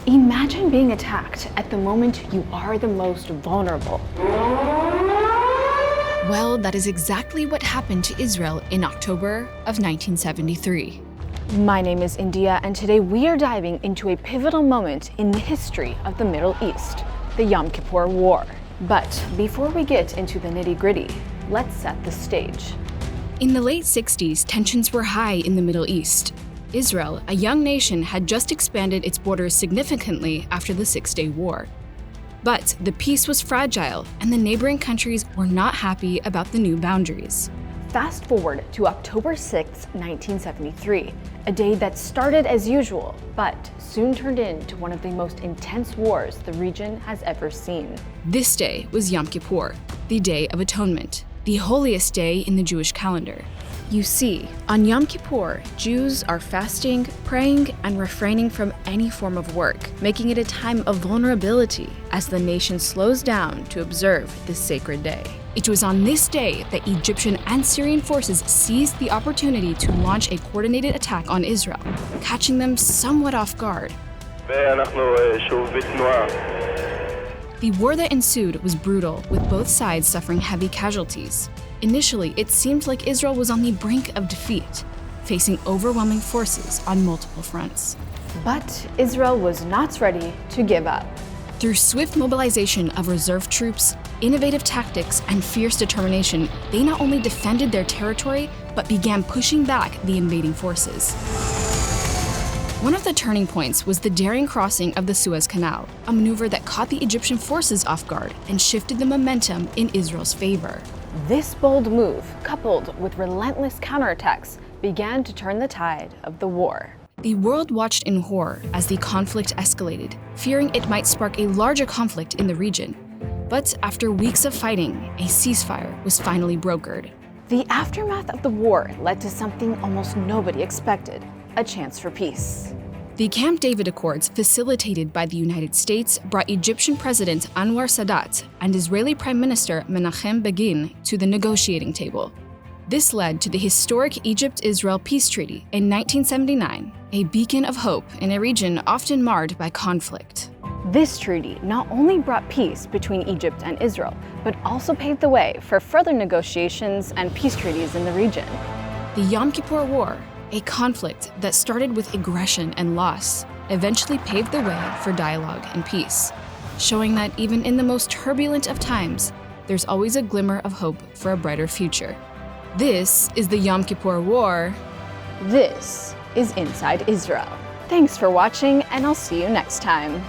Imagine being attacked at the moment you are the most vulnerable. Well, that is exactly what happened to Israel in October of 1973. My name is India, and today we are diving into a pivotal moment in the history of the Middle East, the Yom Kippur War. But before we get into the nitty-gritty, let's set the stage. In the late 60s, tensions were high in the Middle East. Israel, a young nation, had just expanded its borders significantly after the Six-Day War. But the peace was fragile, and the neighboring countries were not happy about the new boundaries. Fast forward to October 6, 1973, a day that started as usual, but soon turned into one of the most intense wars the region has ever seen. This day was Yom Kippur, the Day of Atonement, the holiest day in the Jewish calendar. You see, on Yom Kippur, Jews are fasting, praying, and refraining from any form of work, making it a time of vulnerability as the nation slows down to observe this sacred day. It was on this day that Egyptian and Syrian forces seized the opportunity to launch a coordinated attack on Israel, catching them somewhat off guard. The war that ensued was brutal, with both sides suffering heavy casualties. Initially, it seemed like Israel was on the brink of defeat, facing overwhelming forces on multiple fronts. But Israel was not ready to give up. Through swift mobilization of reserve troops, innovative tactics, and fierce determination, they not only defended their territory, but began pushing back the invading forces. One of the turning points was the daring crossing of the Suez Canal, a maneuver that caught the Egyptian forces off guard and shifted the momentum in Israel's favor. This bold move, coupled with relentless counterattacks, began to turn the tide of the war. The world watched in horror as the conflict escalated, fearing it might spark a larger conflict in the region. But after weeks of fighting, a ceasefire was finally brokered. The aftermath of the war led to something almost nobody expected: a chance for peace. The Camp David Accords, facilitated by the United States, brought Egyptian President Anwar Sadat and Israeli Prime Minister Menachem Begin to the negotiating table. This led to the historic Egypt-Israel Peace Treaty in 1979, a beacon of hope in a region often marred by conflict. This treaty not only brought peace between Egypt and Israel, but also paved the way for further negotiations and peace treaties in the region. The Yom Kippur War, a conflict that started with aggression and loss, eventually paved the way for dialogue and peace, showing that even in the most turbulent of times, there's always a glimmer of hope for a brighter future. This is the Yom Kippur War. This is Inside Israel. Thanks for watching, and I'll see you next time.